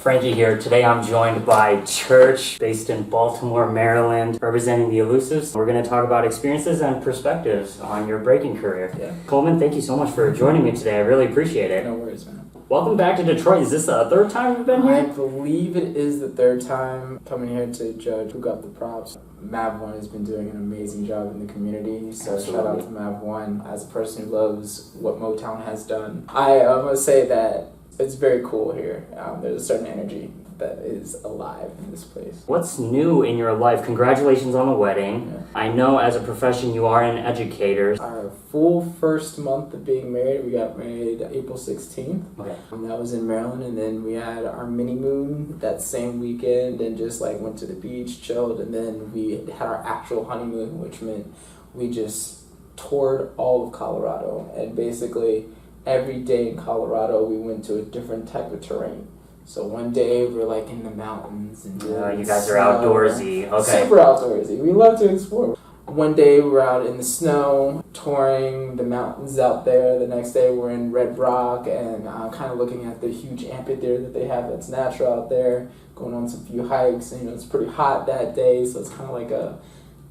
Frankie here. Today I'm joined by Church, based in Baltimore, Maryland, representing the Elusives. We're going to talk about experiences and perspectives on your breaking career. Yeah. Coleman, thank you so much for joining me today. I really appreciate it. No worries, man. Welcome back to Detroit. Is this the third time you've been I here? believe it is the third time coming here to judge who got the props. Mav1 has been doing an amazing job in the community, so shout out to Mav1. As a person who loves what Motown has done, I must say that it's very cool here. There's a certain energy that is alive in this place. What's new in your life? Congratulations on the wedding. Yeah. I know as a profession you are an educator. Our full first month of being married, we got married April 16th. Okay. And that was in Maryland, and then we had our mini moon that same weekend and just like went to the beach, chilled, and then we had our actual honeymoon, which meant we just toured all of Colorado, and basically every day in Colorado we went to a different type of terrain. So one day we're like in the mountains and You guys are outdoorsy. Okay. Super outdoorsy. We love to explore. One day we're out in the snow, touring the mountains out there. The next day we're in Red Rock and kind of looking at the huge amphitheater that they have that's natural out there, going on some few hikes. And, it's pretty hot that day, so it's kind of like a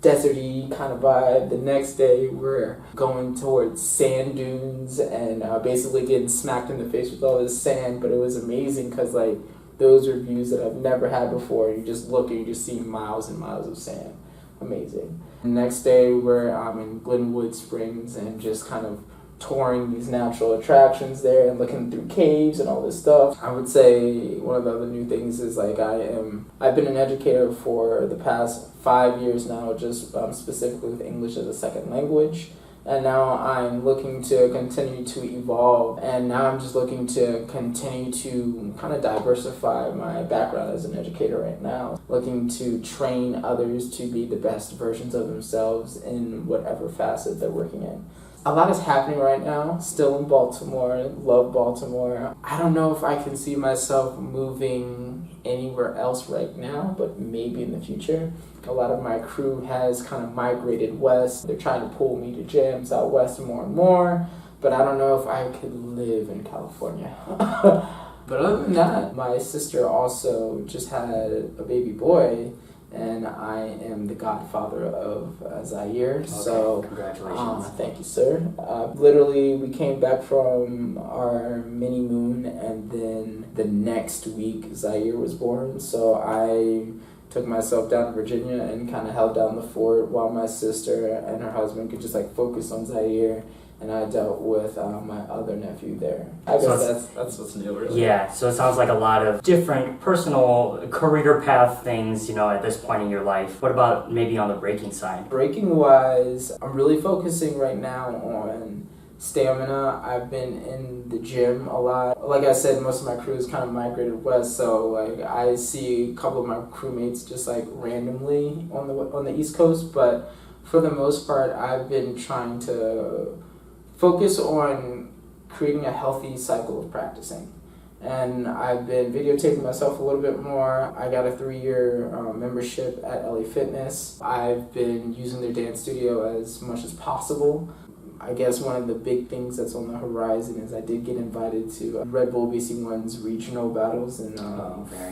deserty kind of vibe. The next day we're going towards sand dunes and basically getting smacked in the face with all this sand, but it was amazing because like those are views that I've never had before. You just look and you just see miles and miles of sand. Amazing. The next day we're in Glenwood Springs and just kind of touring these natural attractions there and looking through caves and all this stuff. I would say one of the other new things is like I've been an educator for the past 5 years now, just specifically with English as a second language. And now I'm looking to continue to evolve, and now I'm just looking to continue to kind of diversify my background as an educator right now, looking to train others to be the best versions of themselves in whatever facet they're working in. A lot is happening right now, still in Baltimore, love Baltimore. I don't know if I can see myself moving anywhere else right now, but maybe in the future. A lot of my crew has kind of migrated west. They're trying to pull me to jams out west more and more, but I don't know if I could live in California. But other than that, my sister also just had a baby boy, and I am the godfather of Zaire. Okay, so congratulations. Thank you, sir. Literally, we came back from our mini moon, and then the next week Zaire was born. So I took myself down to Virginia and kind of held down the fort while my sister and her husband could just like focus on Zaire, and I dealt with my other nephew there. I guess that's what's new, really. Yeah, so it sounds like a lot of different personal career path things, at this point in your life. What about maybe on the breaking side? Breaking wise, I'm really focusing right now on stamina. I've been in the gym a lot. Like I said, most of my crew is kind of migrated west, so like I see a couple of my crewmates just like randomly on the East Coast, but for the most part, I've been trying to focus on creating a healthy cycle of practicing. And I've been videotaping myself a little bit more. I got a 3-year membership at LA Fitness. I've been using their dance studio as much as possible. I guess one of the big things that's on the horizon is I did get invited to Red Bull BC1's regional battles in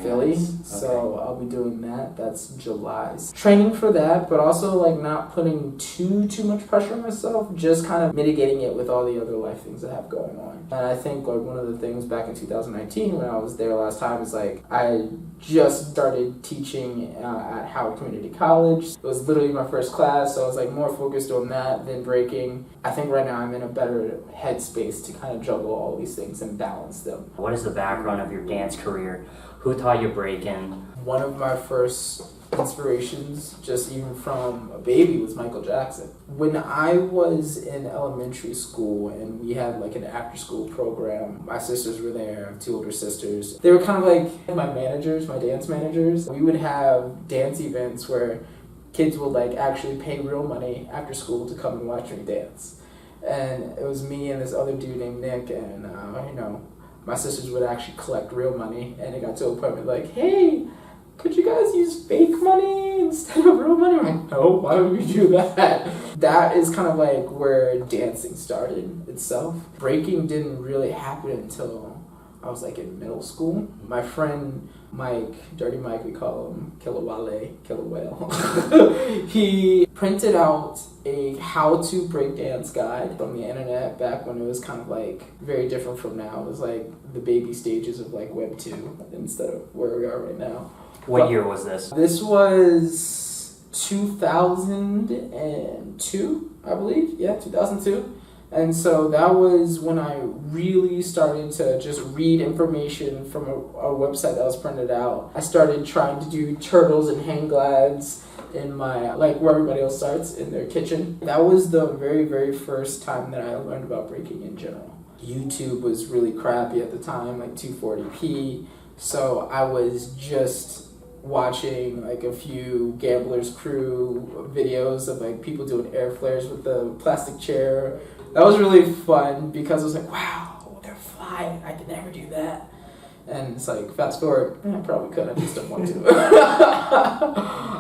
Philly. Nice. So I'll be doing that. That's July. Training for that, but also like not putting too much pressure on myself, just kind of mitigating it with all the other life things I have going on. And I think like one of the things back in 2019 when I was there last time is like I just started teaching at Howard Community College. It was literally my first class, so I was like more focused on that than breaking. I think right now I'm in a better headspace to kind of juggle all these things and balance them. What is the background of your dance career? Who taught you breaking? One of my first inspirations, just even from a baby, was Michael Jackson. When I was in elementary school and we had like an after school program, my sisters were there, I have 2 older sisters. They were kind of like my managers, my dance managers. We would have dance events where kids would like actually pay real money after school to come and watch me dance. And it was me and this other dude named Nick, and my sisters would actually collect real money, and it got to a point where like, hey, could you guys use fake money instead of real money? I'm like, no, why would we do that? That is kind of like where dancing started itself. Breaking didn't really happen until I I was like in middle school. My friend Mike, Dirty Mike, we call him, Killer Whale, he printed out a how-to breakdance guide from the internet back when it was kind of like very different from now. It was like the baby stages of like Web 2 instead of where we are right now. What year was this? This was 2002, I believe. Yeah, 2002. And so that was when I really started to just read information from a website that was printed out. I started trying to do turtles and hang glides in my, like where everybody else starts, in their kitchen. That was the very, very first time that I learned about breaking in general. YouTube was really crappy at the time, like 240p. So I was just watching like a few Gambler's Crew videos of like people doing air flares with the plastic chair. That was really fun because I was like, wow, they're flying. I could never do that. And it's like, fast forward, I probably could, I just don't want to.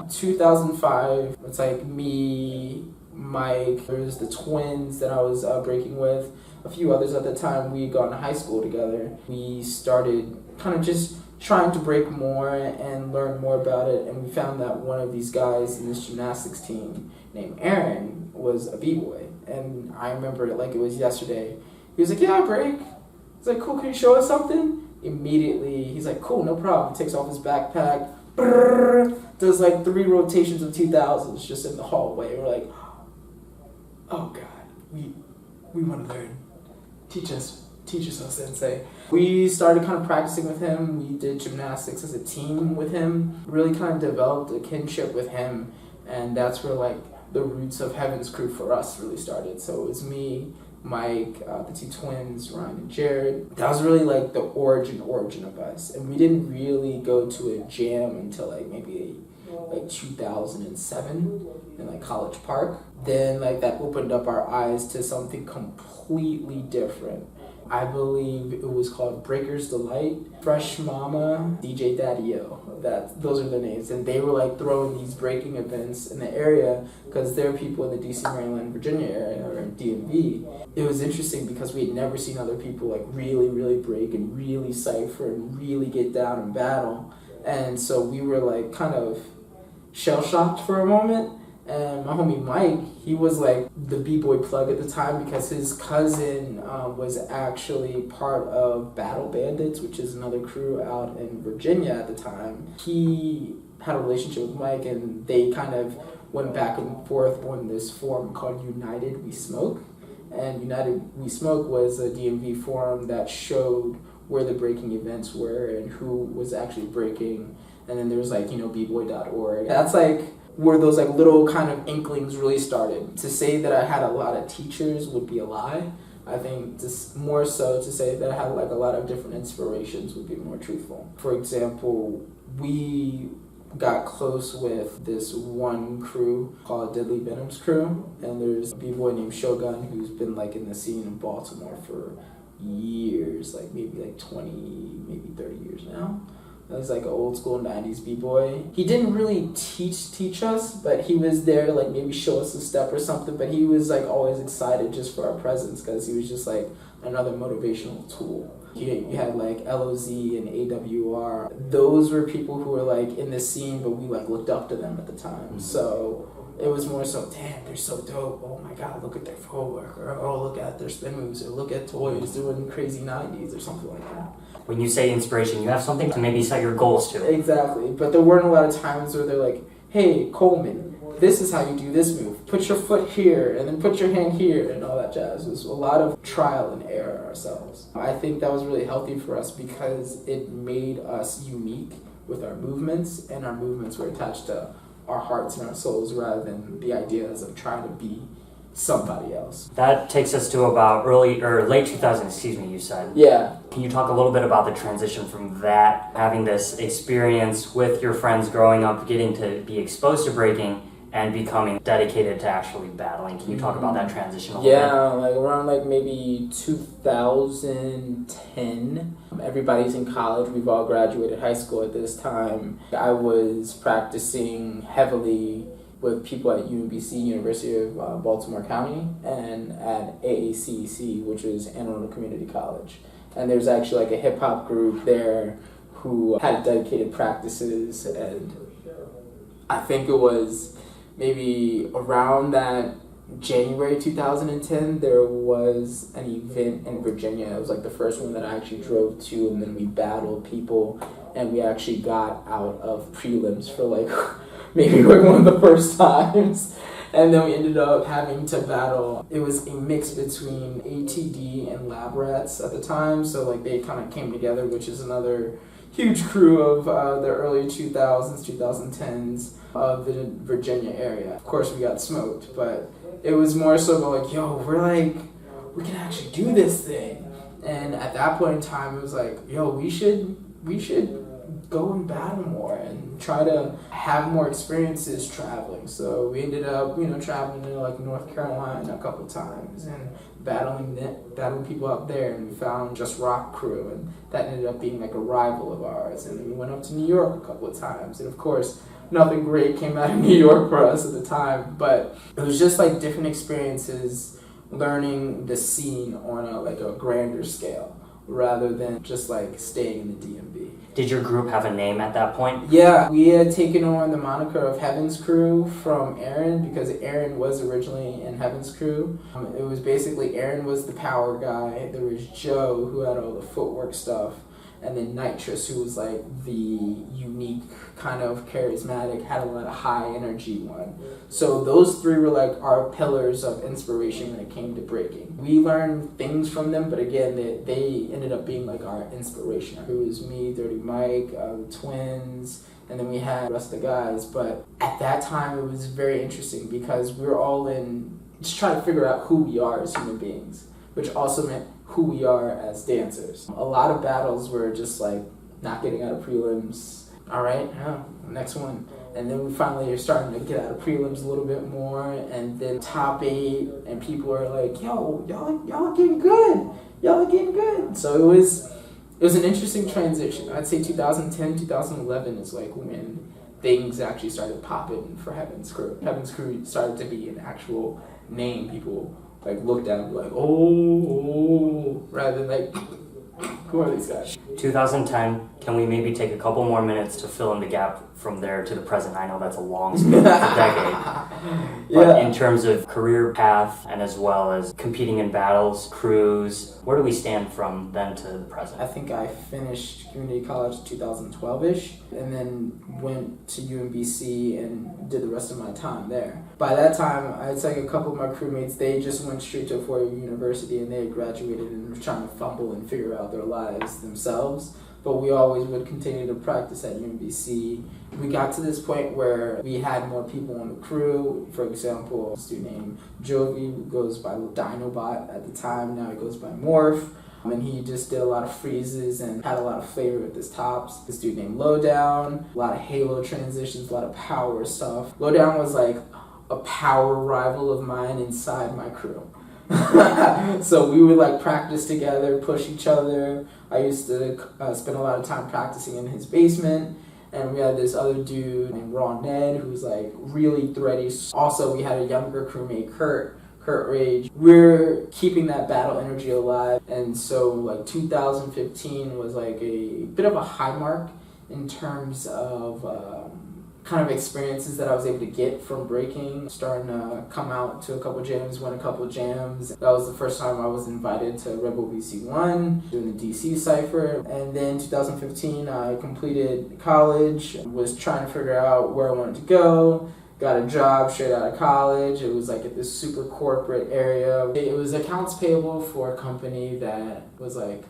2005, it's like me, Mike, there's the twins that I was breaking with, a few others at the time. We had gone to high school together. We started kind of just trying to break more and learn more about it, and we found that one of these guys in this gymnastics team named Aaron was a b-boy. And I remember it like it was yesterday. He was like, yeah, I break. He's like, cool, can you show us something? Immediately, he's like, cool, no problem. Takes off his backpack, does like 3 rotations of 2000s just in the hallway. We're like, oh God, we want to learn. Teach us, sensei. We started kind of practicing with him. We did gymnastics as a team with him. Really kind of developed a kinship with him. And that's where like the roots of Heaven's Crew for us really started. So it was me, Mike, the 2 twins, Ryan and Jared. That was really like the origin of us. And we didn't really go to a jam until like maybe like 2007 in like College Park. Then like that opened up our eyes to something completely different. I believe it was called Breaker's Delight, Fresh Mama, DJ Daddy-O. Those are their names. And they were like throwing these breaking events in the area because there are people in the DC, Maryland, Virginia area, or in DMV. It was interesting because we had never seen other people like really, really break and really cipher and really get down and battle. And so we were like kind of shell-shocked for a moment. And my homie Mike, he was like the b-boy plug at the time because his cousin was actually part of Battle Bandits, which is another crew out in Virginia at the time. He had a relationship with Mike, and they kind of went back and forth on this forum called United We Smoke. And United We Smoke was a DMV forum that showed where the breaking events were and who was actually breaking. And then there was like, bboy.org. That's like where those like little kind of inklings really started. To say that I had a lot of teachers would be a lie. I think just more so to say that I had like a lot of different inspirations would be more truthful. For example, we got close with this one crew called Deadly Venom's crew, and there's a b-boy named Shogun who's been like in the scene in Baltimore for years, like maybe like 20, maybe 30 years now. He's like an old school 90s b-boy. He didn't really teach us, but he was there to like maybe show us a step or something, but he was like always excited just for our presence because he was just like another motivational tool. You had like LOZ and AWR. Those were people who were like in the scene, but we like looked up to them at the time. Mm-hmm. So it was more so, damn, they're so dope. Oh my God, look at their footwork. Or oh, look at their spin moves. Or look at Toys doing crazy 90s or something like that. When you say inspiration, you have something to maybe set your goals to. Exactly. But there weren't a lot of times where they're like, hey, Coleman, this is how you do this move. Put your foot here and then put your hand here and all that jazz. It was a lot of trial and error ourselves. I think that was really healthy for us because it made us unique with our movements, and our movements were attached to our hearts and our souls rather than the ideas of trying to be somebody else. That takes us to about late 2000s, you said. Yeah. Can you talk a little bit about the transition from that, having this experience with your friends growing up, getting to be exposed to breaking, and becoming dedicated to actually battling? Can you talk about that transition a little bit? Yeah, like around like maybe 2010, everybody's in college. We've all graduated high school at this time. I was practicing heavily with people at UMBC, University of Baltimore County, and at AACC, which is Anne Arundel Community College. and there's actually like a hip hop group there who had dedicated practices, and I think it was maybe around that January 2010, there was an event in Virginia. It was like the first one that I actually drove to, and then we battled people, and we actually got out of prelims for like maybe like one of the first times. And then we ended up having to battle. It was a mix between ATD and Lab Rats at the time, so like they kind of came together, which is another huge crew of the early 2000s, 2010s of the Virginia area. Of course, we got smoked, but it was more so like, yo, we can actually do this thing. And at that point in time, it was like, yo, we should go and battle more and try to have more experiences traveling. So we ended up, traveling to like North Carolina a couple times and battling people out there, and we found Just Rock crew, and that ended up being like a rival of ours. And then we went up to New York a couple of times, and of course nothing great came out of New York for us at the time, but it was just like different experiences, learning the scene on a grander scale rather than just like staying in the DMV. Did your group have a name at that point? Yeah, we had taken on the moniker of Heaven's Crew from Aaron, because Aaron was originally in Heaven's Crew. It was basically Aaron was the power guy, there was Joe who had all the footwork stuff, and then Nitrous, who was like the unique, kind of charismatic, had a lot of high energy one. So those three were like our pillars of inspiration when it came to breaking. We learned things from them, but again, they ended up being like our inspiration. It was me, Dirty Mike, the twins, and then we had the rest of the guys. But at that time, it was very interesting because we were all in just trying to figure out who we are as human beings, which also meant who we are as dancers. A lot of battles were just like not getting out of prelims. All right, next one. And then we finally are starting to get out of prelims a little bit more, and then top 8, and people are like, yo, y'all getting good. Y'all are getting good. So it was an interesting transition. I'd say 2010, 2011 is like when things actually started popping for Heaven's Crew. Heaven's Crew started to be an actual name. People like looked at it like, oh, rather than like, who are these guys? 2010, can we maybe take a couple more minutes to fill in the gap from there to the present? I know that's a long span, it's a decade. But in terms of career path and as well as competing in battles, crews, where do we stand from then to the present? I think I finished community college 2012-ish and then went to UMBC and did the rest of my time there. By that time, I'd say a couple of my crewmates, they just went straight to a four-year university and they had graduated and were trying to fumble and figure out their lives themselves. But we always would continue to practice at UMBC. We got to this point where we had more people on the crew. For example, a student named Jovi, who goes by Dinobot at the time, now he goes by Morph. And he just did a lot of freezes and had a lot of flavor with his tops. This dude named Lowdown, a lot of Halo transitions, a lot of power stuff. Lowdown was like a power rival of mine inside my crew. So we would like practice together, push each other. I used to spend a lot of time practicing in his basement, and we had this other dude named Raw Ned who was like really thready. Also, we had a younger crewmate, Kurt Rage. We're keeping that battle energy alive, and so like 2015 was like a bit of a high mark in terms of kind of experiences that I was able to get from breaking, starting to come out to a couple jams, win a couple jams. That was the first time I was invited to Rebel VC1, doing the DC Cypher. And then 2015, I completed college, was trying to figure out where I wanted to go, got a job straight out of college. It was like at this super corporate area. It was accounts payable for a company that was like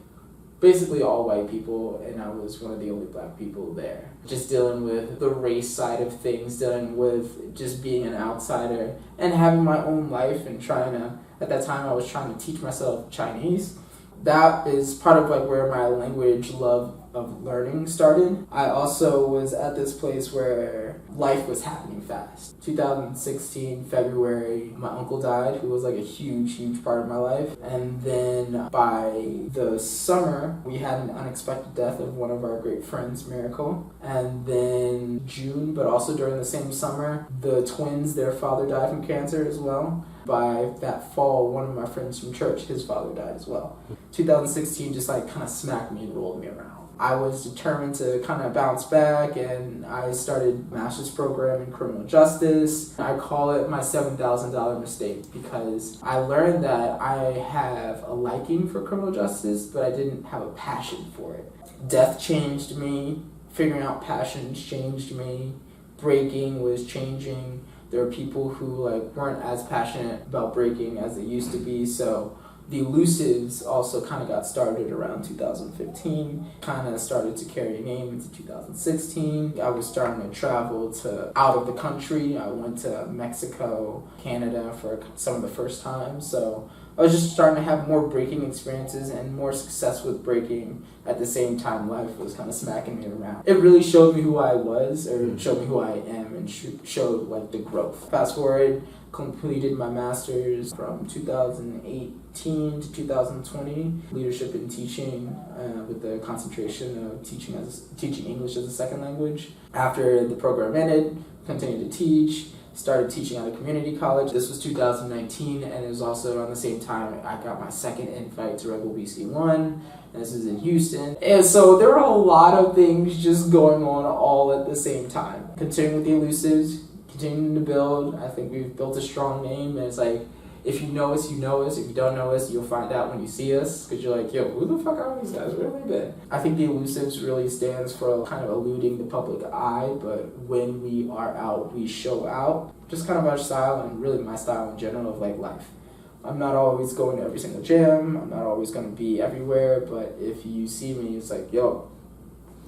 basically all white people, and I was one of the only black people there. Just dealing with the race side of things, dealing with just being an outsider and having my own life and trying to, at that time I was trying to teach myself Chinese. That is part of like where my language love of learning started. I also was at this place where life was happening fast. 2016, February, my uncle died, who was like a huge part of my life. And then by the summer, we had an unexpected death of one of our great friends, Miracle. And then June, but also during the same summer, the twins, their father died from cancer as well. By that fall, one of my friends from church, his father died as well. 2016 just like kind of smacked me and rolled me around. I was determined to kind of bounce back, and I started a master's program in criminal justice. I call it my $7,000 mistake because I learned that I have a liking for criminal justice, but I didn't have a passion for it. Death changed me. Figuring out passions changed me. Breaking was changing. There were people who weren't as passionate about breaking as they used to be, so the Elusives also kind of got started around 2015, kind of started to carry a name into 2016. I was starting to travel to out of the country. I went to Mexico, Canada for some of the first time, so I was just starting to have more breaking experiences and more success with breaking. At the same time, life was kind of smacking me around. It really showed me who I was, or showed me who I am, and showed the growth. Fast forward, completed my master's from 2018 to 2020, leadership in teaching, with the concentration of teaching English as a second language. After the program ended, continued to teach. Started teaching at a community college. This was 2019, and it was also around the same time I got my second invite to Rebel BC1, and this is in Houston. And so there were a lot of things just going on all at the same time. Continuing with the Elusives, continuing to build. I think we've built a strong name, and it's like, if you know us, you know us. If you don't know us, you'll find out when you see us, because you're like, yo, who the fuck are these guys? Where have they been? I think the Elusives really stands for kind of eluding the public eye, but when we are out, we show out. Just kind of our style, and really my style in general of life. I'm not always going to every single gym. I'm not always going to be everywhere, but if you see me, it's like, yo,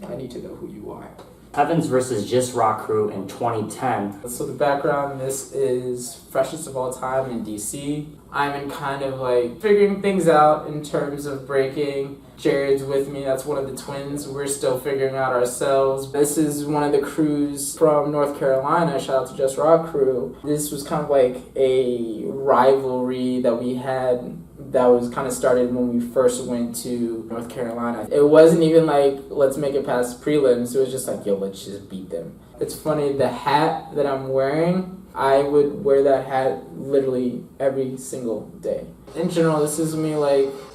I need to know who you are. Evans versus Just Rock Crew in 2010. So the background, this is freshest of all time in DC. I'm in kind of figuring things out in terms of breaking. Jared's with me, that's one of the twins. We're still figuring out ourselves. This is one of the crews from North Carolina. Shout out to Just Rock Crew. This was kind of a rivalry that we had that was kind of started when we first went to North Carolina. It wasn't even let's make it past prelims. It was just yo, let's just beat them. It's funny, the hat that I'm wearing, I would wear that hat literally every single day. In general, this is me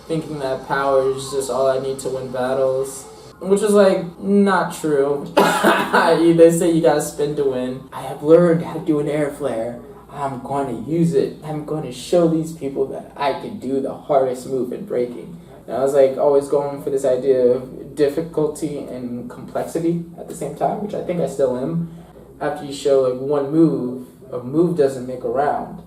thinking that power is just all I need to win battles, which is not true. They say you gotta spin to win. I have learned how to do an air flare. I'm going to use it. I'm going to show these people that I can do the hardest move in breaking. And I was always going for this idea of difficulty and complexity at the same time, which I think I still am. After you show one move, a move doesn't make a round.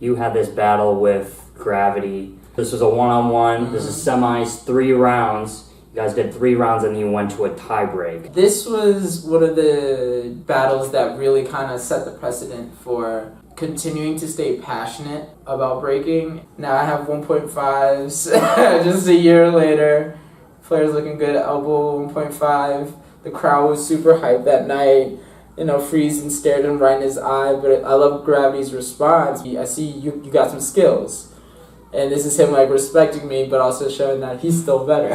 You had this battle with Gravity. This was a one-on-one. This is semis, 3 rounds. You guys did 3 rounds and then you went to a tie break. This was one of the battles that really kind of set the precedent for continuing to stay passionate about breaking. Now I have 1.5s just a year later. Flair's looking good at elbow 1.5. The crowd was super hyped that night. Friesen stared him right in his eye, but I love Gravity's response. I see you got some skills. And this is him respecting me, but also showing that he's still better.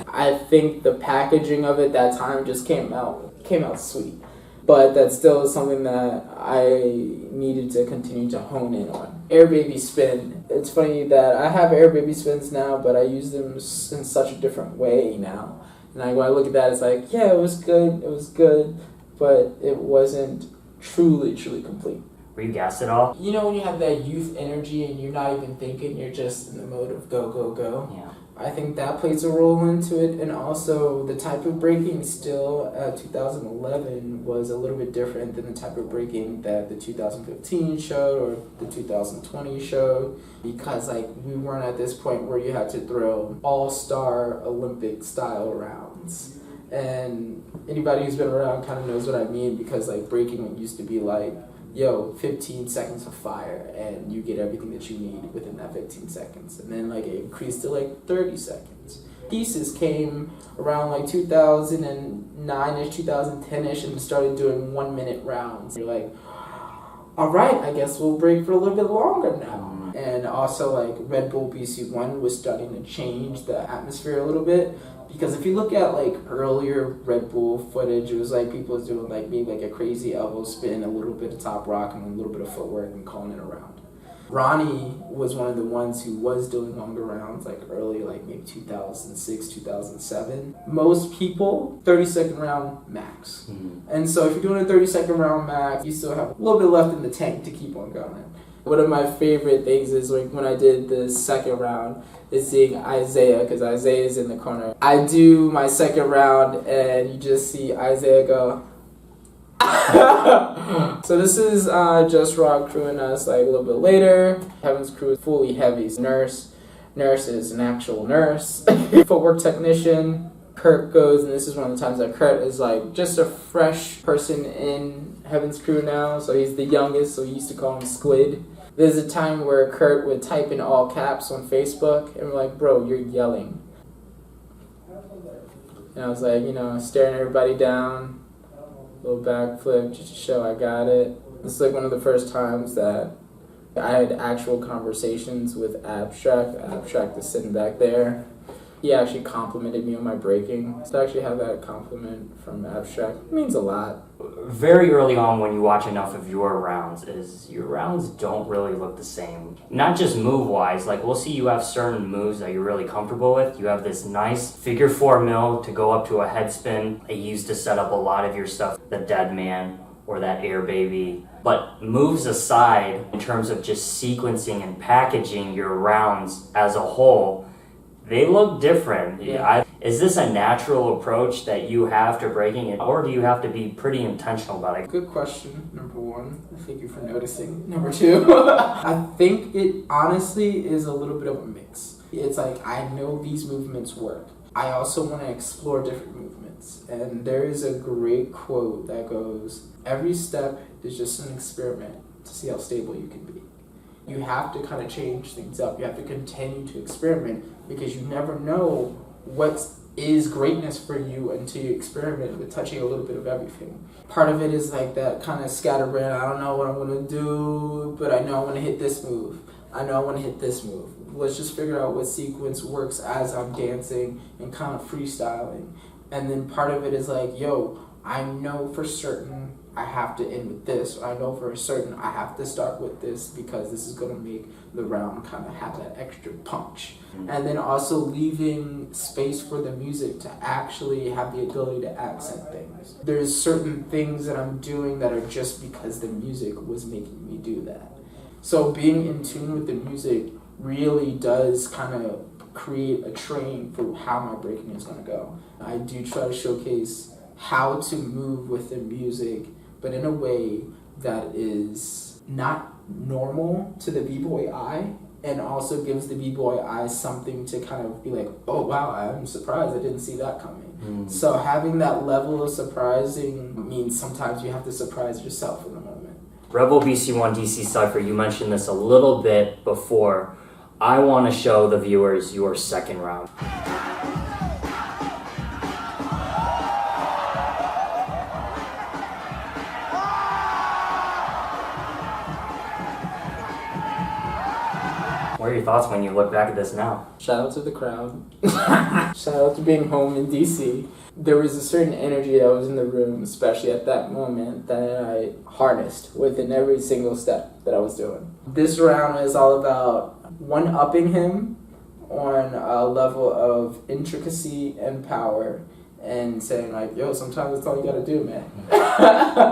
I think the packaging of it that time just came out sweet. But that still is something that I needed to continue to hone in on. Air Baby Spin. It's funny that I have Air Baby Spins now, but I use them in such a different way now. And when I look at that, it's yeah, it was good, but it wasn't truly complete. Were you gassed at all? When you have that youth energy and you're not even thinking, you're just in the mode of go, go, go. Yeah. I think that plays a role into it, and also the type of breaking still 2011 was a little bit different than the type of breaking that the 2015 showed or the 2020 showed, because we weren't at this point where you had to throw all-star Olympic style rounds. And anybody who's been around kind of knows what I mean, because breaking used to be 15 seconds of fire, and you get everything that you need within that 15 seconds. And then it increased to 30 seconds. thesis came around like 2009-ish, 2010-ish, and started doing 1 minute rounds. You're like, all right, I guess we'll break for a little bit longer now. And also like Red Bull BC1 was starting to change the atmosphere a little bit. Because if you look at like earlier Red Bull footage, it was like people was doing like maybe like a crazy elbow spin, a little bit of top rock, and a little bit of footwork and calling it around. Ronnie was one of the ones who was doing longer rounds, like early, like maybe 2006, 2007. Most people, 30-second round max. And so if you're doing a 30-second round max, you still have a little bit left in the tank to keep on going. One of my favorite things is like when I did the second round is seeing Isaiah, because Isaiah is in the corner. I do my second round and you just see Isaiah go. So this is Just Rock Crew and us like a little bit later. Heaven's Crew is fully heavy. Nurse is an actual nurse. Footwork technician. Kurt goes, and this is one of the times that Kurt is like just a fresh person in Heaven's Crew now. So he's the youngest, so we used to call him Squid. There's a time where Kurt would type in all caps on Facebook, and we're like, bro, you're yelling. And I was like, staring everybody down, little backflip, just to show I got it. This is like one of the first times that I had actual conversations with Abstract. Abstract is sitting back there. He actually complimented me on my breaking. To actually have that compliment from Abstract means a lot. Very early on when you watch enough of your rounds, is your rounds don't really look the same. Not just move-wise, like we'll see you have certain moves that you're really comfortable with. You have this nice figure 4 mill to go up to a head spin. I used to set up a lot of your stuff, the dead man or that air baby. But moves aside, in terms of just sequencing and packaging your rounds as a whole, they look different. Is this a natural approach that you have to breaking it, or do you have to be pretty intentional about it? Good question, number one. Thank you for noticing. Number two, I think it honestly is a little bit of a mix. It's like, I know these movements work. I also want to explore different movements. And there is a great quote that goes, every step is just an experiment to see how stable you can be. You have to kind of change things up. You have to continue to experiment because you never know what is greatness for you until you experiment with touching a little bit of everything. Part of it is like that kind of scatterbrain. I don't know what I'm going to do, but I know I want to hit this move. I know I want to hit this move. Let's just figure out what sequence works as I'm dancing and kind of freestyling. And then part of it is like, I know for certain I have to end with this. Or I know for certain I have to start with this because this is going to make the round kind of have that extra punch. And then also leaving space for the music to actually have the ability to accent things. There's certain things that I'm doing that are just because the music was making me do that. So being in tune with the music really does kind of create a train for how my breaking is going to go. I do try to showcase how to move with the music, but in a way that is not normal to the b-boy eye, and also gives the b-boy eye something to kind of be like, oh wow, I'm surprised, I didn't see that coming. So having that level of surprising means sometimes you have to surprise yourself in the moment. Rebel BC1 DC Cypher, you mentioned this a little bit before. I want to show the viewers your second round. What are your thoughts when you look back at this now? Shout out to the crowd. Shout out to being home in DC. There was a certain energy that was in the room, especially at that moment, that I harnessed within every single step that I was doing. This round is all about one-upping him on a level of intricacy and power and saying like, sometimes that's all you gotta do, man.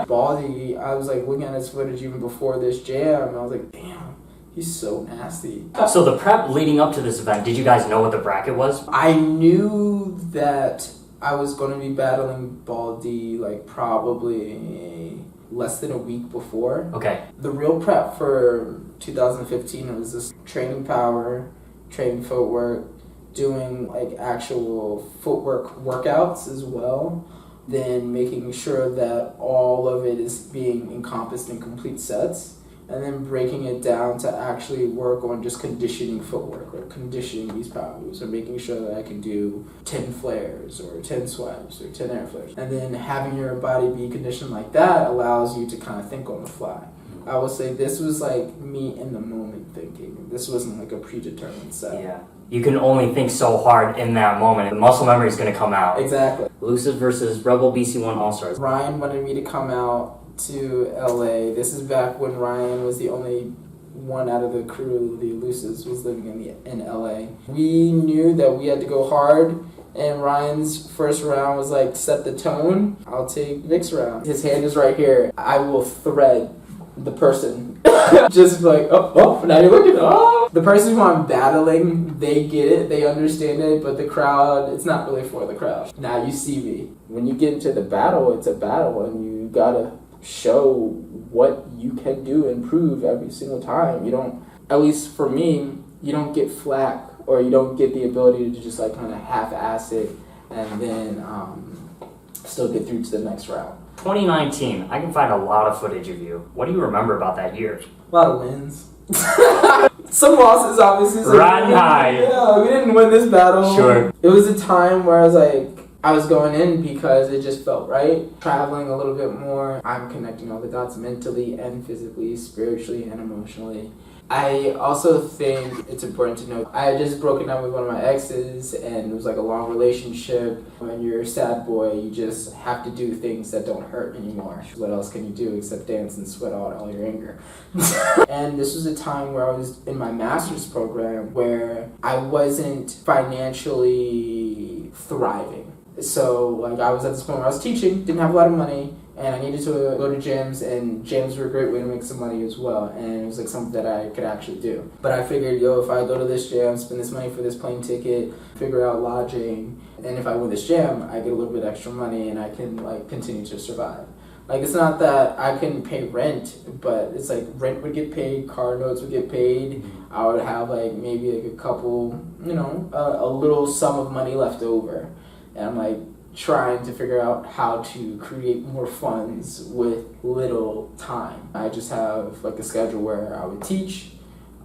Baldy, I was like looking at his footage even before this jam, and I was like, damn. He's so nasty. So the prep leading up to this event, did you guys know what the bracket was? I knew that I was going to be battling Baldy like probably less than a week before. Okay. The real prep for 2015 was just training power, training footwork, doing like actual footwork workouts as well. Then making sure that all of it is being encompassed in complete sets. and then breaking it down to actually work on just conditioning footwork or conditioning these power moves or making sure that I can do 10 flares or 10 swipes or 10 air flares. And then having your body be conditioned like that allows you to kind of think on the fly. I will say this was like me in the moment thinking. This wasn't like a predetermined set. Yeah. You can only think so hard in that moment. The muscle memory is going to come out. Exactly. Elusive versus Rebel BC1 All-Stars. Ryan wanted me to come out to LA. This is back when Ryan was the only one out of the crew, the Elusives, was living in LA. We knew that we had to go hard, and Ryan's first round was like, set the tone. I'll take Vic's round. His hand is right here. I will thread the person. Just like, oh, now you're looking, oh. The person who I'm battling, they get it, they understand it, but the crowd, it's not really for the crowd. Now you see me. When you get into the battle, it's a battle, and you gotta show what you can do and prove every single time. You don't, at least for me, you don't get flack, or you don't get the ability to just like kind of half-ass it and then still get through to the next round. 2019, I can find a lot of footage of you. What do you remember about that year? A lot of wins. Some losses, obviously. Riding high. Yeah, we didn't win this battle. Sure. It was a time where I was going in because it just felt right. Traveling a little bit more. I'm connecting all the dots mentally and physically, spiritually and emotionally. I also think it's important to know I had just broken up with one of my exes, and it was like a long relationship. When you're a sad boy, you just have to do things that don't hurt anymore. What else can you do except dance and sweat out all your anger? And this was a time where I was in my master's program where I wasn't financially thriving. So like I was at this point where I was teaching, didn't have a lot of money, and I needed to go to gyms, and gyms were a great way to make some money as well, and it was like something that I could actually do. But I figured, if I go to this gym, spend this money for this plane ticket, figure out lodging, and if I win this gym, I get a little bit extra money and I can like continue to survive. Like it's not that I couldn't pay rent, but it's like rent would get paid, car notes would get paid. I would have like maybe like a couple, a little sum of money left over. And I'm like trying to figure out how to create more funds with little time. I just have like a schedule where I would teach,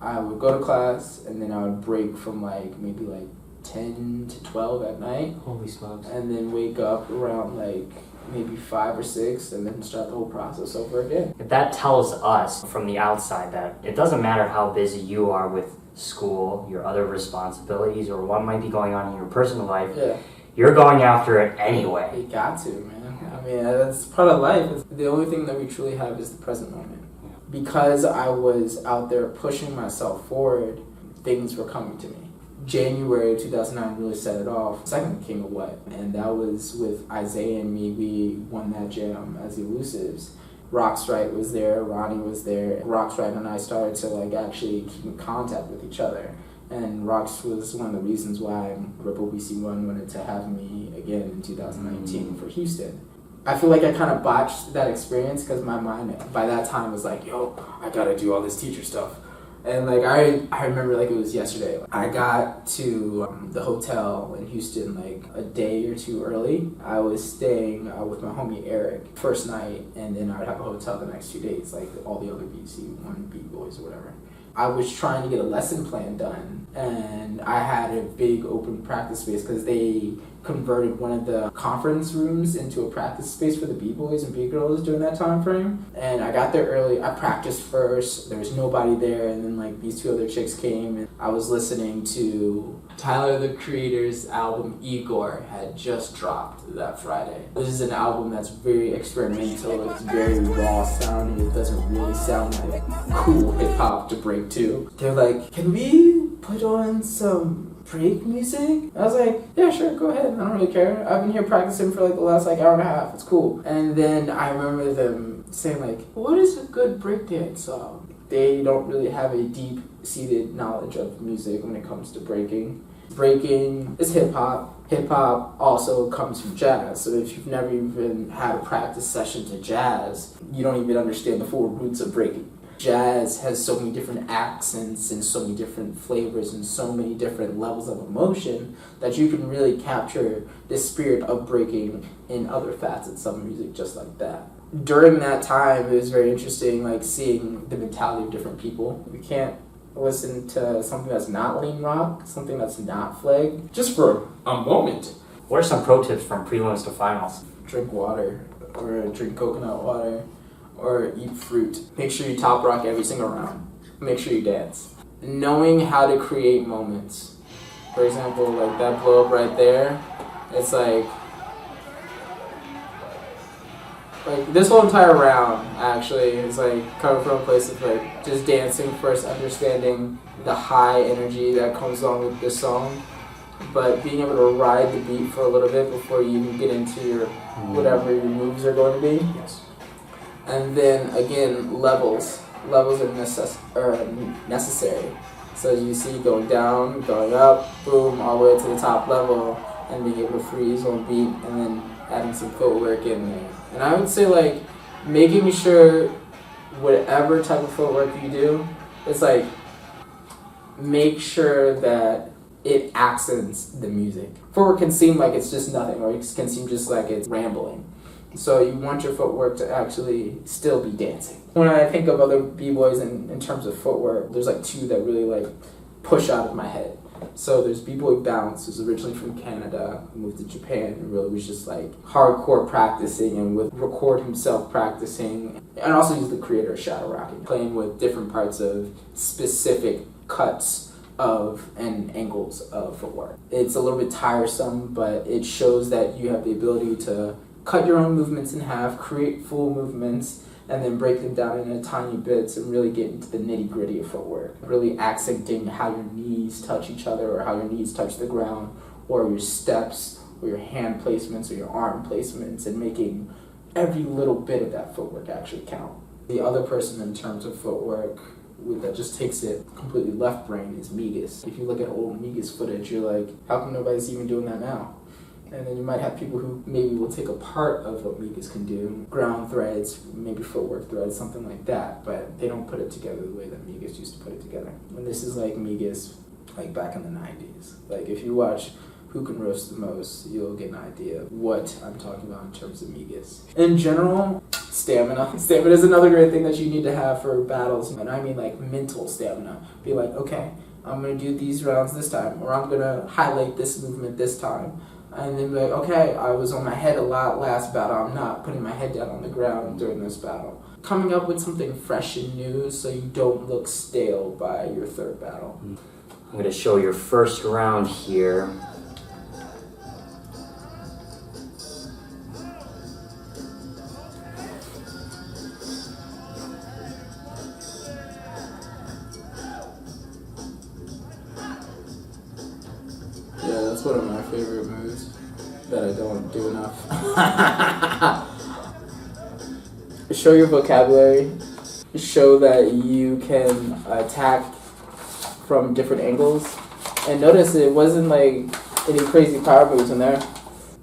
I would go to class, and then I would break from like maybe like 10 to 12 at night. Holy smokes. And then wake up around like maybe 5 or 6 and then start the whole process over again. That tells us from the outside that it doesn't matter how busy you are with school, your other responsibilities, or what might be going on in your personal life. Yeah. You're going after it anyway. You got to, man. I mean, that's part of life. The only thing that we truly have is the present moment. Because I was out there pushing myself forward, things were coming to me. January 2009 really set it off. Second King of What? And that was with Isaiah and me. We won that jam as the Elusives. Rockstrite was there, Ronnie was there. Rockstrite and I started to like actually keep in contact with each other. And Rox was one of the reasons why Ripple BC1 wanted to have me again in 2019 for Houston. I feel like I kind of botched that experience because my mind by that time was like, I gotta do all this teacher stuff. And like I remember like it was yesterday. I got to the hotel in Houston like a day or two early. I was staying with my homie Eric first night, and then I would have a hotel the next 2 days, like all the other BC1 B-boys or whatever. I was trying to get a lesson plan done, and I had a big open practice space because they converted one of the conference rooms into a practice space for the B-boys and B-girls during that time frame. And I got there early. I practiced first. There was nobody there, and then like these 2 other chicks came, and I was listening to Tyler, the Creator's album Igor had just dropped that Friday. This is an album that's very experimental. It's very raw sounding. It doesn't really sound like cool hip hop to break to. They're like, can we put on some break music? I was like, yeah, sure, go ahead. I don't really care. I've been here practicing for like the last like hour and a half. It's cool. And then I remember them saying like, what is a good breakdance song? They don't really have a deep-seated knowledge of music when it comes to breaking. Breaking is hip-hop. Hip-hop also comes from jazz. So if you've never even had a practice session to jazz, you don't even understand the full roots of breaking. Jazz has so many different accents and so many different flavors and so many different levels of emotion that you can really capture the spirit of breaking in other facets of music just like that. during that time, it was very interesting, like seeing the mentality of different people. We can't listen to something that's not lean rock, something that's not flag, just for a moment. What are some pro tips from prelims to finals? Drink water, or drink coconut water, or eat fruit. Make sure you top rock every single round. Make sure you dance. Knowing how to create moments. For example, like that blow up right there, it's like this whole entire round actually is like coming from a place of like just dancing first, understanding the high energy that comes along with this song, but being able to ride the beat for a little bit before you even get into your whatever your moves are going to be. Yes. And then again, levels are necessary. So you see going down, going up, boom, all the way to the top level, and being able to freeze on beat, and then adding some footwork in there. And I would say like making sure whatever type of footwork you do, it's like make sure that it accents the music. Footwork can seem like it's just nothing, or it can seem just like it's rambling. So you want your footwork to actually still be dancing. When I think of other b-boys in terms of footwork, there's like two that really like push out of my head. So there's B-Boy Bounce, who's originally from Canada, who moved to Japan, and really was just like hardcore practicing and would record himself practicing. And also he's the creator of Shadow Rocking, playing with different parts of specific cuts of and angles of footwork. It's a little bit tiresome, but it shows that you have the ability to cut your own movements in half, create full movements, and then break them down into tiny bits and really get into the nitty-gritty of footwork. Really accenting how your knees touch each other, or how your knees touch the ground, or your steps, or your hand placements, or your arm placements, and making every little bit of that footwork actually count. The other person in terms of footwork that just takes it completely left brain is Migas. If you look at old Migas footage, you're like, how come nobody's even doing that now? And then you might have people who maybe will take a part of what Migas can do, ground threads, maybe footwork threads, something like that, but they don't put it together the way that Migas used to put it together. And this is like Migas, like back in the 90s. Like if you watch Who Can Roast the Most, you'll get an idea of what I'm talking about in terms of Migas. In general, stamina. Stamina is another great thing that you need to have for battles, and I mean like mental stamina. Be like, okay, I'm gonna do these rounds this time, or I'm gonna highlight this movement this time. And then be like, okay, I was on my head a lot last battle. I'm not putting my head down on the ground during this battle. Coming up with something fresh and new so you don't look stale by your third battle. I'm going to show your first round here. Yeah, that's one of my favorite moves that I don't do enough. Show your vocabulary. Show that you can attack from different angles. And notice it wasn't like any crazy power moves in there.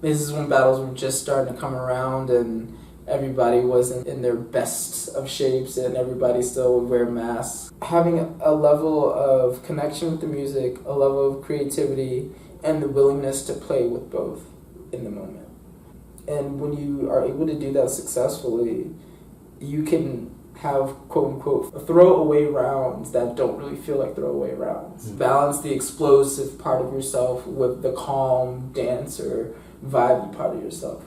This is when battles were just starting to come around and everybody wasn't in their best of shapes and everybody still would wear masks. Having a level of connection with the music, a level of creativity, and the willingness to play with both in the moment. And when you are able to do that successfully, you can have quote-unquote throwaway rounds that don't really feel like throwaway rounds. Balance the explosive part of yourself with the calm, dancer, vibey part of yourself.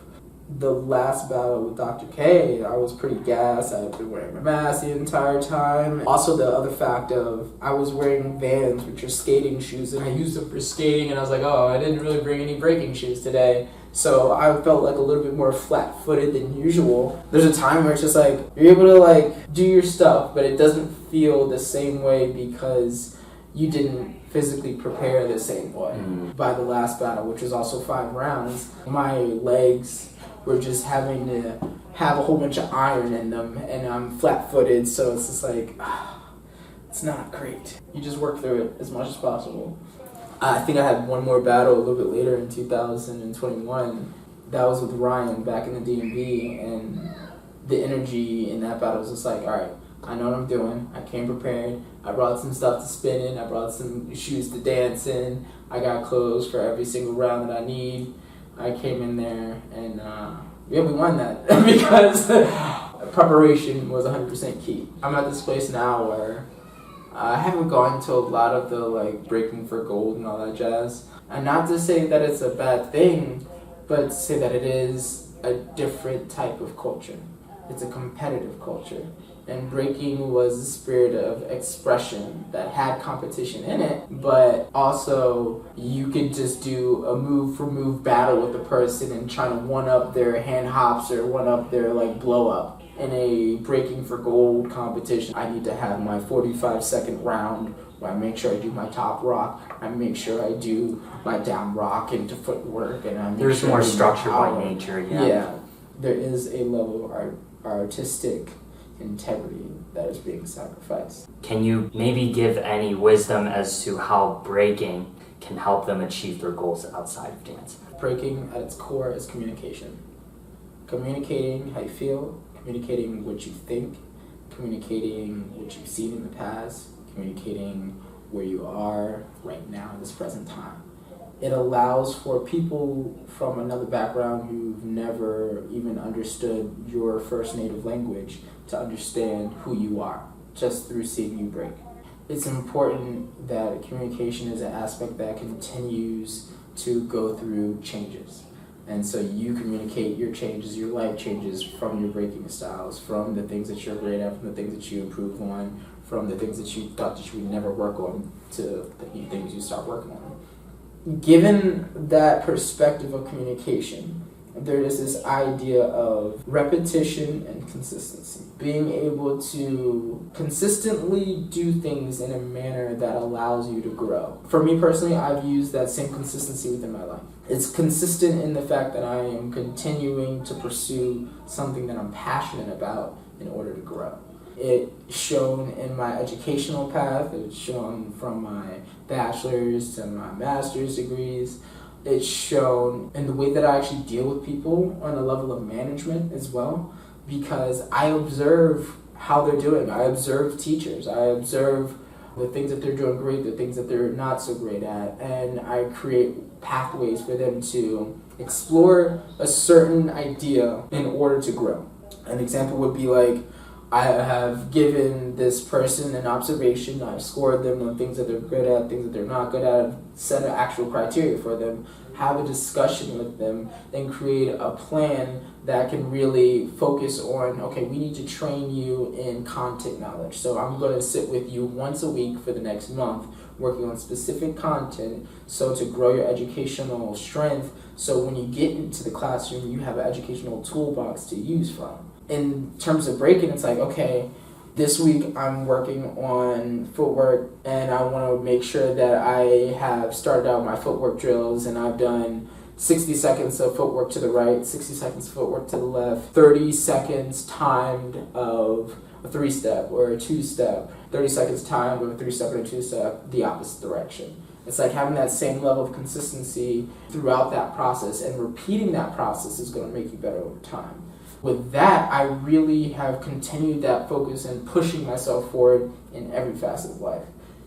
The last battle with Dr. K, I was pretty gassed. I had been wearing my mask the entire time. Also the other fact of I was wearing Vans, which are skating shoes, and I used them for skating, and I was like, oh, I didn't really bring any breaking shoes today. So I felt like a little bit more flat-footed than usual. There's a time where it's just like, you're able to like do your stuff, but it doesn't feel the same way because you didn't physically prepare the same way. By the last battle, which was also 5 rounds, my legs were just having to have a whole bunch of iron in them, and I'm flat-footed, so it's just like, it's not great. You just work through it as much as possible. I think I had one more battle a little bit later in 2021. That was with Ryan back in the DMV, and the energy in that battle was just like, all right, I know what I'm doing. I came prepared. I brought some stuff to spin in. I brought some shoes to dance in. I got clothes for every single round that I need. I came in there and Yeah, we won that because preparation was 100% key. I'm at this place now where I haven't gone to a lot of the like breaking for gold and all that jazz. And not to say that it's a bad thing, but to say that it is a different type of culture. It's a competitive culture. And breaking was a spirit of expression that had competition in it, but also you could just do a move for move battle with a person and try to one up their hand hops or one up their like blow up. In a breaking for gold competition, I need to have my 45-second round where I make sure I do my top rock, I make sure I do my down rock into footwork, and I make There's sure more I do structure my by power. nature, Yeah, there is a level of artistic integrity that is being sacrificed. Can you maybe give any wisdom as to how breaking can help them achieve their goals outside of dance? Breaking at its core is communication. Communicating how you feel, communicating what you think, communicating what you've seen in the past, communicating where you are right now in this present time. It allows for people from another background who've never even understood your first native language to understand who you are just through seeing you break. It's important that communication is an aspect that continues to go through changes. And so you communicate your changes, your life changes from your breaking styles, from the things that you're great at, from the things that you improve on, from the things that you thought that you would never work on to the things you start working on. Given that perspective of communication, there is this idea of repetition and consistency. Being able to consistently do things in a manner that allows you to grow. For me personally, I've used that same consistency within my life. It's consistent in the fact that I am continuing to pursue something that I'm passionate about in order to grow. It's shown in my educational path, it's shown from my bachelor's to my master's degrees. It's shown in the way that I actually deal with people on a level of management as well, because I observe how they're doing. I observe teachers. I observe the things that they're doing great, the things that they're not so great at, and I create pathways for them to explore a certain idea in order to grow. An example would be like, I have given this person an observation, I've scored them on things that they're good at, things that they're not good at, set an actual criteria for them, have a discussion with them, and create a plan that can really focus on, okay, we need to train you in content knowledge. So I'm going to sit with you once a week for the next month, working on specific content, so to grow your educational strength, so when you get into the classroom, you have an educational toolbox to use from. In terms of breaking, it's like, okay, this week I'm working on footwork and I want to make sure that I have started out my footwork drills and I've done 60 seconds of footwork to the right, 60 seconds of footwork to the left, 30 seconds timed of a 3-step or a 2-step, 30 seconds timed of a 3-step and a 2-step, the opposite direction. It's like having that same level of consistency throughout that process, and repeating that process is going to make you better over time. With that, I really have continued that focus and pushing myself forward in every facet of life.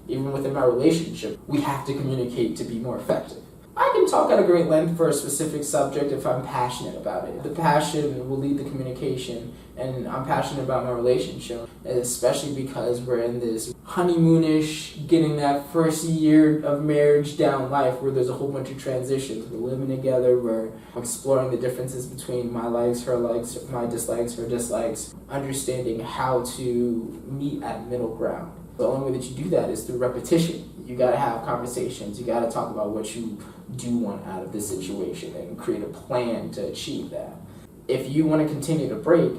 Even within my relationship, we have to communicate to be more effective. I can talk at a great length for a specific subject if I'm passionate about it. The passion will lead the communication, and I'm passionate about my relationship, especially because we're in this honeymoonish, getting that first year of marriage down life where there's a whole bunch of transitions. We're living together, we're exploring the differences between my likes, her likes, my dislikes, her dislikes, understanding how to meet at middle ground. The only way that you do that is through repetition. You gotta have conversations, you gotta talk about what you do want out of this situation and create a plan to achieve that. If you want to continue to break,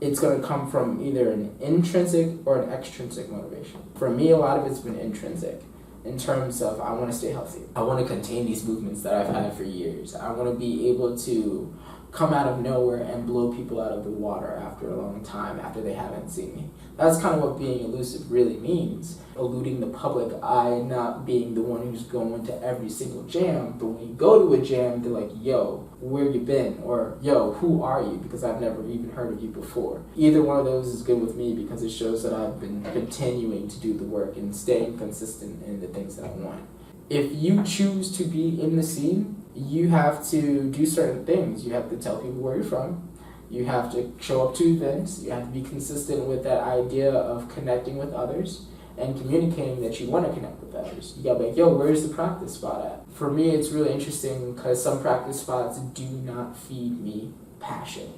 it's going to come from either an intrinsic or an extrinsic motivation. For me, a lot of it's been intrinsic in terms of I want to stay healthy. I want to contain these movements that I've had for years. I want to be able to come out of nowhere and blow people out of the water after a long time, after they haven't seen me. That's kind of what being elusive really means. Eluding the public eye, not being the one who's going to every single jam, but when you go to a jam, they're like, yo, where you been? Or, yo, who are you? Because I've never even heard of you before. Either one of those is good with me because it shows that I've been continuing to do the work and staying consistent in the things that I want. If you choose to be in the scene, you have to do certain things. You have to tell people where you're from. You have to show up to events. You have to be consistent with that idea of connecting with others and communicating that you want to connect with others. You gotta be like, yo, where's the practice spot at? For me, it's really interesting because some practice spots do not feed me passion.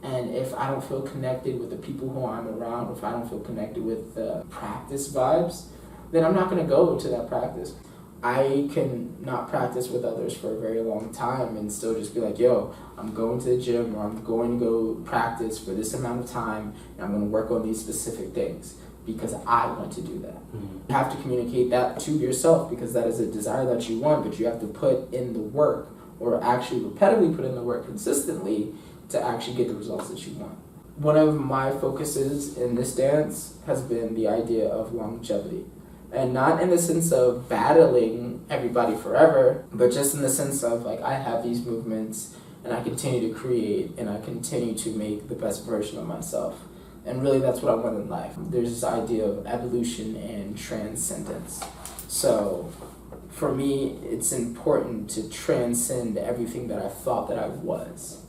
And if I don't feel connected with the people who I'm around, if I don't feel connected with the practice vibes, then I'm not gonna go to that practice. I can not practice with others for a very long time and still just be like, yo, I'm going to the gym or I'm going to go practice for this amount of time and I'm going to work on these specific things because I want to do that. Mm-hmm. You have to communicate that to yourself because that is a desire that you want, but you have to put in the work or actually repetitively put in the work consistently to actually get the results that you want. One of my focuses in this dance has been the idea of longevity. And not in the sense of battling everybody forever, but just in the sense of like, I have these movements and I continue to create and I continue to make the best version of myself. And really that's what I want in life. There's this idea of evolution and transcendence. So for me, it's important to transcend everything that I thought that I was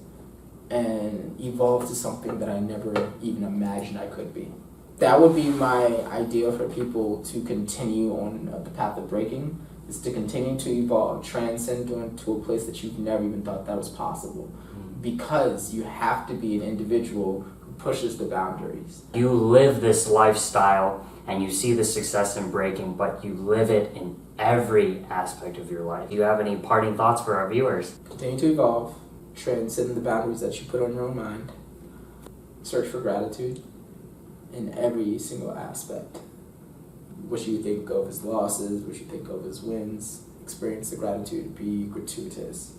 and evolve to something that I never even imagined I could be. That would be my idea for people to continue on the path of breaking, is to continue to evolve, transcend to a place that you've never even thought that was possible. Because you have to be an individual who pushes the boundaries. You live this lifestyle and you see the success in breaking, but you live it in every aspect of your life. Do you have any parting thoughts for our viewers? Continue to evolve, transcend the boundaries that you put on your own mind, search for gratitude in every single aspect. What you think of as losses, what you think of as wins, experience the gratitude, be gratuitous.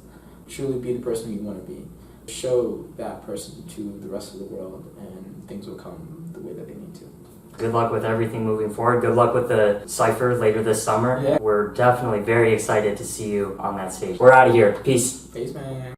Truly be the person you want to be. Show that person to the rest of the world and things will come the way that they need to. Good luck with everything moving forward. Good luck with the Cypher later this summer. Yeah. We're definitely very excited to see you on that stage. We're out of here. Peace. Peace, man.